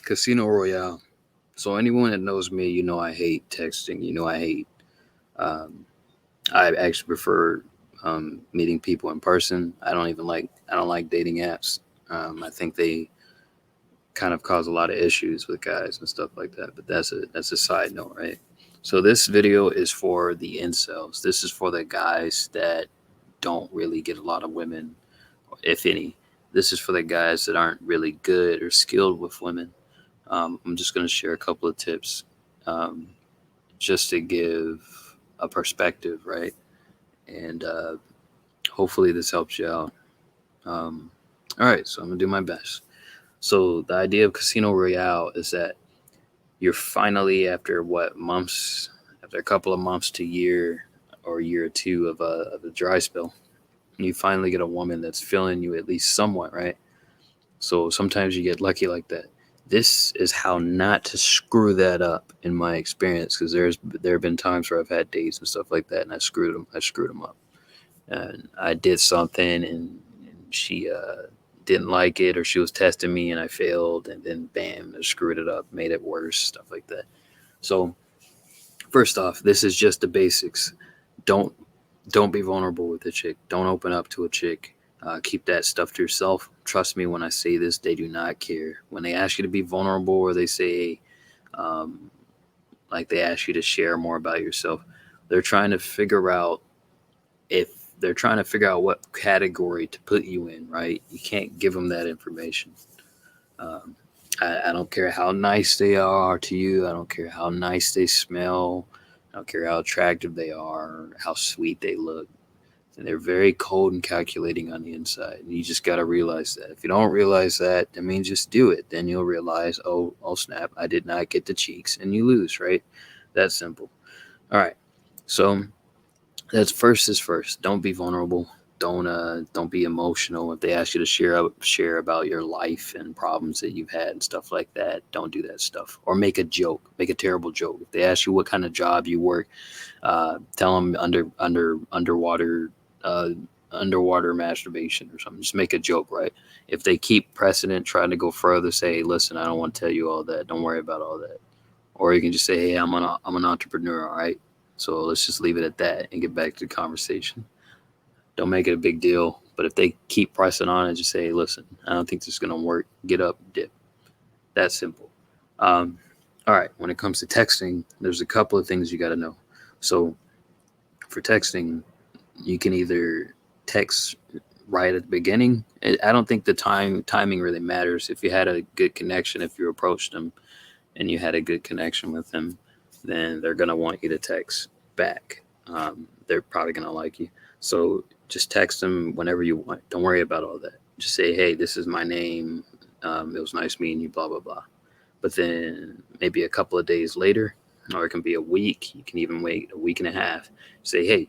Casino Royale. So anyone that knows me, you know I hate texting. You know I hate. Um, I actually prefer meeting people in person. I don't like dating apps. I think they kind of cause a lot of issues with guys and stuff like that. But that's a side note, right? So this video is for the incels. This is for the guys that don't really get a lot of women, if any. This is for the guys that aren't really good or skilled with women. I'm just going to share a couple of tips um, just to give a perspective, right? And hopefully this helps you out. Um, all right, so I'm going to do my best. So the idea of Casino Royale is that you're finally, after what months, after a couple of months to year or year or two of a dry spell, you finally get a woman that's feeling you at least somewhat, right? So sometimes you get lucky like that. This is how not to screw that up in my experience, because there have been times where I've had dates and stuff like that, and I screwed them up, and I did something, and she didn't like it, or she was testing me, and I failed, and then bam, I screwed it up, made it worse, stuff like that. So first off, this is just the basics. Don't don't be vulnerable with a chick. Don't open up to a chick. Keep that stuff to yourself. Trust me when I say this, they do not care. When they ask you to be vulnerable, or they say, um, like they ask you to share more about yourself, they're trying to figure out if they're trying to figure out what category to put you in, right? You can't give them that information. Um, I don't care how nice they are to you. I don't care how nice they smell. I don't care how attractive they are, how sweet they look. And they're very cold and calculating on the inside. And you just got to realize that. If you don't realize that, I mean, just do it. Then you'll realize, oh snap, I did not get the cheeks, and you lose, right? That's simple. All right. So that's first is first. Don't be vulnerable. Don't be emotional. If they ask you to share about your life and problems that you've had and stuff like that, don't do that stuff. Or make a joke. Make a terrible joke. If they ask you what kind of job you work, tell them underwater uh, underwater masturbation or something. Just make a joke, right? If they keep precedent, trying to go further, say, hey, listen, I don't want to tell you all that. Don't worry about all that. Or you can just say, hey, I'm an entrepreneur, all right? So let's just leave it at that and get back to the conversation. Don't make it a big deal. But if they keep pressing on it, just say, hey, listen, I don't think this is going to work. Get up, dip. That's simple. Um, all right. When it comes to texting, there's a couple of things you got to know. So for texting, you can either text right at the beginning. I don't think the timing really matters. If you had a good connection, if you approached them and you had a good connection with them, then they're gonna want you to text back. They're probably gonna like you. So just text them whenever you want. Don't worry about all that. Just say, hey, this is my name. It was nice meeting you. Blah blah blah. But then maybe a couple of days later, or it can be a week. You can even wait a week and a half. Say, hey,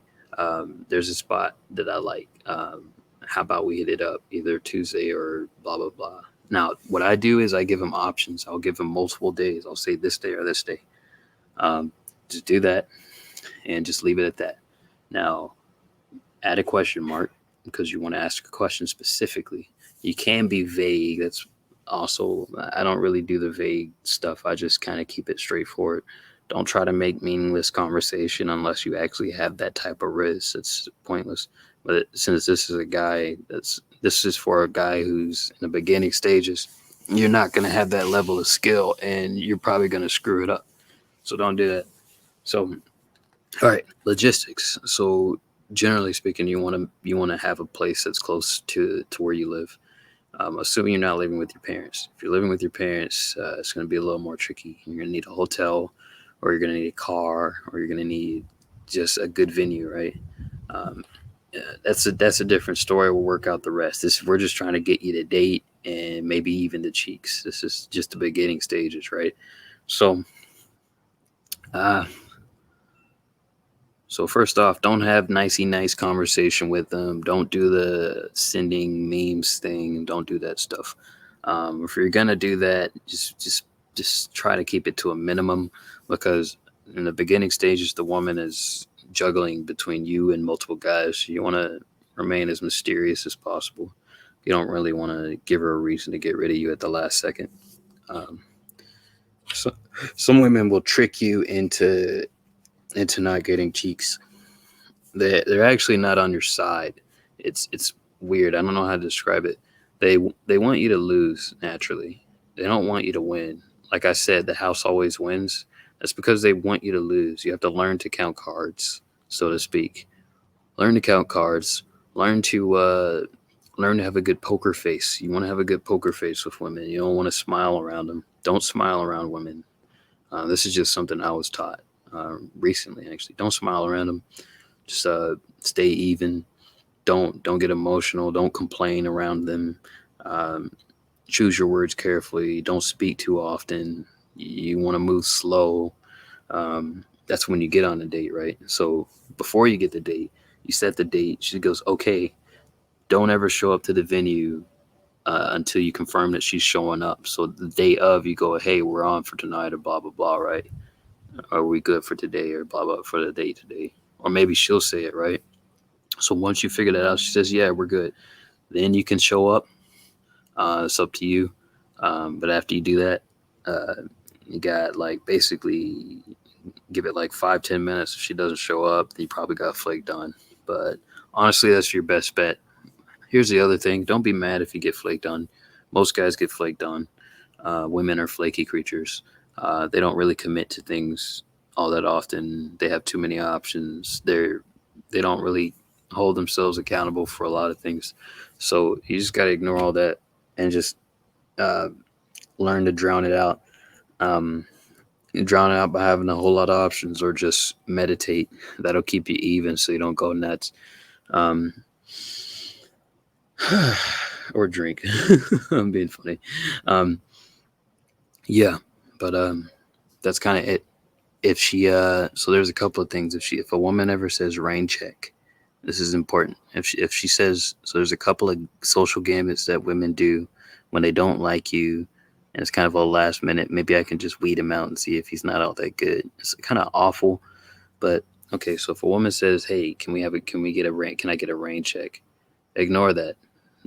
there's a spot that I like. How about we hit it up either Tuesday or blah blah blah. Now, what I do is I give them options. I'll give them multiple days. I'll say this day or this day. Um, just do that and just leave it at that. Now, add a question mark because you want to ask a question specifically. You can be vague. That's also, I don't really do the vague stuff. I just kind of keep it straightforward. Don't try to make meaningless conversation unless you actually have that type of risk. It's pointless. But since this is for a guy who's in the beginning stages, you're not going to have that level of skill and you're probably going to screw it up. So don't do that. So, all right, logistics. So generally speaking, you want to have a place that's close to where you live. Assuming you're not living with your parents. If you're living with your parents, it's going to be a little more tricky. You're going to need a hotel, or you're going to need a car, or you're going to need just a good venue, right? Um, yeah, that's a different story. We'll work out the rest. We're just trying to get you to date and maybe even the cheeks. This is just the beginning stages, right? So, uh, so first off, don't have nicey nice conversation with them. Don't do the sending memes thing. Don't do that stuff. If you're gonna do that, just try to keep it to a minimum because in the beginning stages, the woman is juggling between you and multiple guys. You want to remain as mysterious as possible. You don't really want to give her a reason to get rid of you at the last second. Um, So, some women will trick you into not getting cheeks. They're actually not on your side. It's weird. I don't know how to describe it. They they want you to lose naturally. They don't want you to win. Like I said, the house always wins. That's because they want you to lose. You have to learn to count cards, so to speak. Learn to count cards. Learn to uh, learn to have a good poker face. You want to have a good poker face with women. You don't want to smile around them. Don't smile around women. This is just something I was taught recently. Actually, don't smile around them. Just stay even. Don't get emotional. Don't complain around them. Um, Choose your words carefully. Don't speak too often. You want to move slow. That's when you get on a date, right? So before you get the date, you set the date. She goes, okay, don't ever show up to the venue until you confirm that she's showing up. So the day of, you go, hey, we're on for tonight, or blah blah blah, right? Are we good for today, or blah blah for the date today? Or maybe she'll say it, right? So once you figure that out, she says, yeah, we're good. Then you can show up. It's up to you. But after you do that, uh, you got like basically give it like 5-10 minutes. If she doesn't show up, then you probably got flaked on. But honestly, that's your best bet. Here's the other thing: don't be mad if you get flaked on. Most guys get flaked on. Women are flaky creatures. They don't really commit to things all that often. They have too many options. They don't really hold themselves accountable for a lot of things. So you just got to ignore all that and just uh, learn to drown it out. Um, Drown it out by having a whole lot of options, or just meditate. That'll keep you even, so you don't go nuts. Um, or drink. I'm being funny. Um, yeah, but that's kind of it. If she so there's a couple of things. If a woman ever says rain check, this is important. If she says, so there's a couple of social gambits that women do when they don't like you, and it's kind of a last minute. Maybe I can just weed him out and see if he's not all that good. It's kind of awful, but okay. So if a woman says, "Hey, can we get a rain? Can I get a rain check?" Ignore that.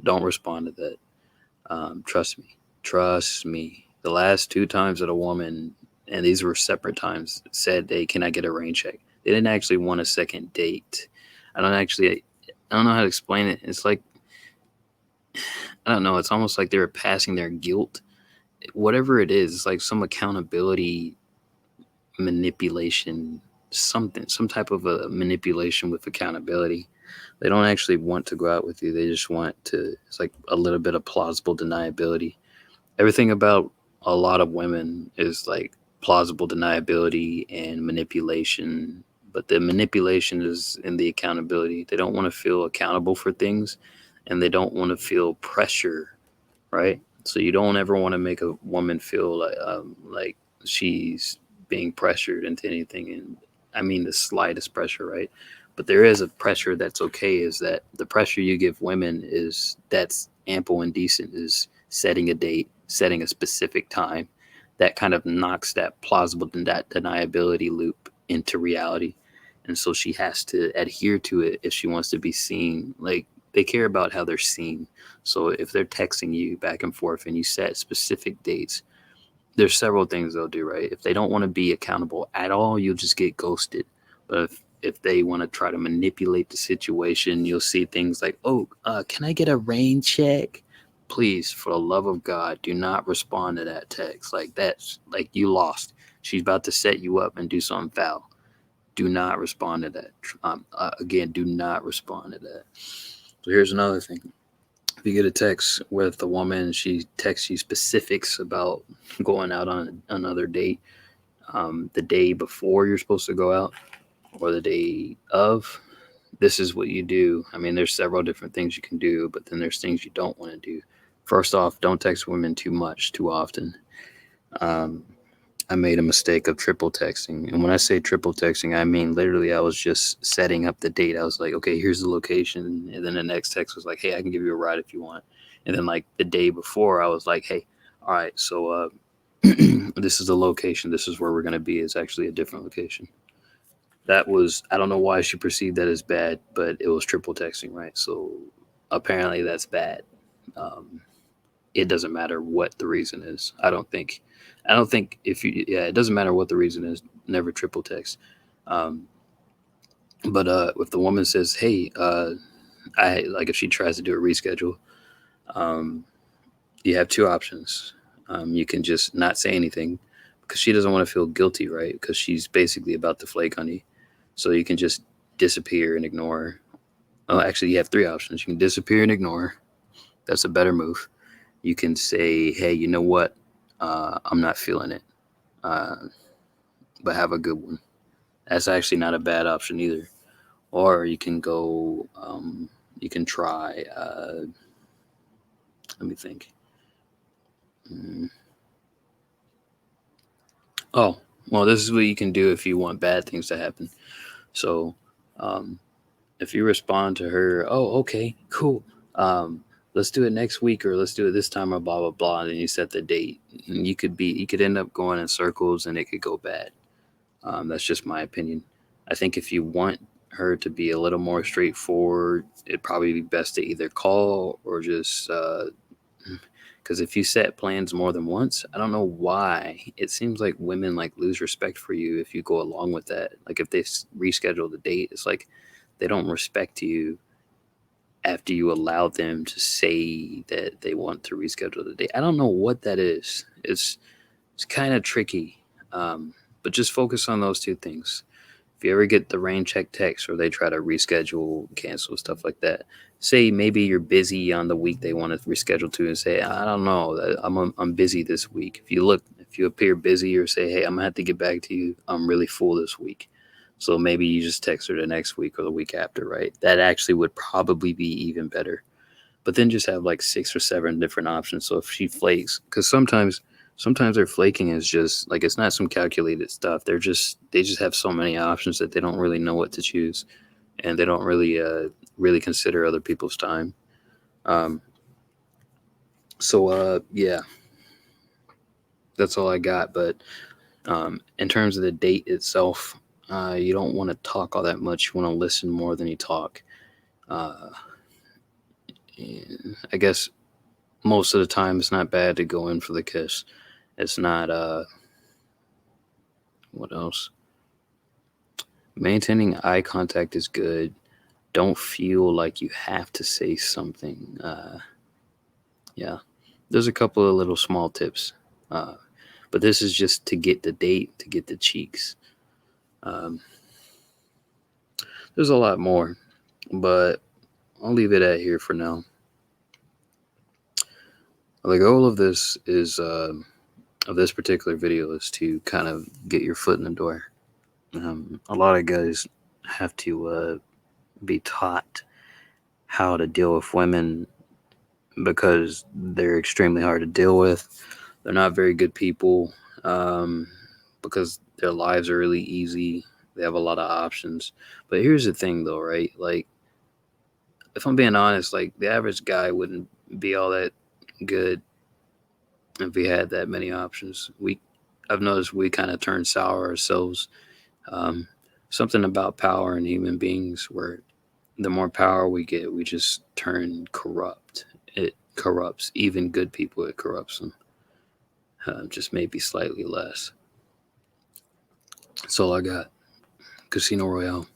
Don't respond to that. Trust me. Trust me. The last two times that a woman, and these were separate times, said, "Hey, can I get a rain check?" They didn't actually want a second date. I don't know how to explain it. It's like, I don't know. It's almost like they were passing their guilt. Whatever it is, it's like some accountability manipulation, some type of a manipulation with accountability. They don't actually want to go out with you. They just want to, it's like a little bit of plausible deniability. Everything about a lot of women is like plausible deniability and manipulation, but the manipulation is in the accountability. They don't want to feel accountable for things, and they don't want to feel pressure, right? So you don't ever want to make a woman feel like she's being pressured into anything, and I mean the slightest pressure, right? But there is a pressure that's okay. Is that the pressure you give women is that's ample and decent? Is setting a date, setting a specific time, that kind of knocks that plausible that deniability loop into reality, and so she has to adhere to it if she wants to be seen. Like, they care about how they're seen. So if they're texting you back and forth and you set specific dates, there's several things they'll do, right? If they don't want to be accountable at all, you'll just get ghosted. But if they want to try to manipulate the situation, you'll see things like, oh, can I get a rain check? Please, for the love of God, do not respond to that text. Like, that's like you lost. She's about to set you up and do something foul. Do not respond to that. Again, do not respond to that. So here's another thing. If you get a text with a woman, she texts you specifics about going out on another date, the day before you're supposed to go out, or the day of, this is what you do. I mean, there's several different things you can do, but then there's things you don't want to do. First off, don't text women too much, too often. Um, I made a mistake of triple texting. And when I say triple texting, I mean literally I was just setting up the date. I was like, okay, here's the location. And then the next text was like, hey, I can give you a ride if you want. And then like the day before, I was like, hey, all right, so this is the location. This is where we're going to be. It's actually a different location. That was, I don't know why she perceived that as bad, but it was triple texting, right? So apparently that's bad. Um, it doesn't matter what the reason is. I don't think if you, yeah, it doesn't matter what the reason is. Never triple text. Um, but if the woman says, "Hey, I like," if she tries to do a reschedule, um, you have two options. You can just not say anything because she doesn't want to feel guilty, right? Because she's basically about to flake on you. So you can just disappear and ignore. Oh, actually, you have three options. You can disappear and ignore. That's a better move. You can say, "Hey, you know what? I'm not feeling it, uh, but have a good one." That's actually not a bad option either. Or you can go. You can try. Let me think. Mm. Oh, well, this is what you can do if you want bad things to happen. So, um, if you respond to her, "Oh, okay, cool. Um, let's do it next week, or let's do it this time, or blah blah blah," and then you set the date, and you could end up going in circles, and it could go bad. That's just my opinion. I think if you want her to be a little more straightforward, it'd probably be best to either call or just because if you set plans more than once, I don't know why it seems like women like lose respect for you if you go along with that. Like if they reschedule the date, it's like they don't respect you after you allow them to say that they want to reschedule the date. I don't know what that is. It's kind of tricky, but just focus on those two things. If you ever get the rain check text or they try to reschedule, cancel, stuff like that, say maybe you're busy on the week they want to reschedule to and say, "I don't know, I'm busy this week." If you appear busy or say, "Hey, I'm going to have to get back to you. I'm really full this week." So maybe you just text her the next week or the week after, right? That actually would probably be even better. But then just have like six or seven different options. So if she flakes, because sometimes their flaking is just like it's not some calculated stuff. They just have so many options that they don't really know what to choose, and they don't really consider other people's time. Um, so yeah, that's all I got. But in terms of the date itself, you don't want to talk all that much. You want to listen more than you talk. Uh, I guess most of the time it's not bad to go in for the kiss. It's not. What else? Maintaining eye contact is good. Don't feel like you have to say something. Yeah, there's a couple of little small tips, uh, but this is just to get the date, to get the cheeks. Um, there's a lot more, but I'll leave it at here for now. The goal of this is of this particular video is to kind of get your foot in the door. A lot of guys have to be taught how to deal with women because they're extremely hard to deal with. They're not very good people um, because their lives are really easy. They have a lot of options. But here's the thing, though, right? Like, if I'm being honest, like the average guy wouldn't be all that good if we had that many options. I've noticed we kind of turn sour ourselves. Um, Something about power in human beings where the more power we get, we just turn corrupt. It corrupts even good people. It corrupts them. Just maybe slightly less. That's all I got. Casino Royale.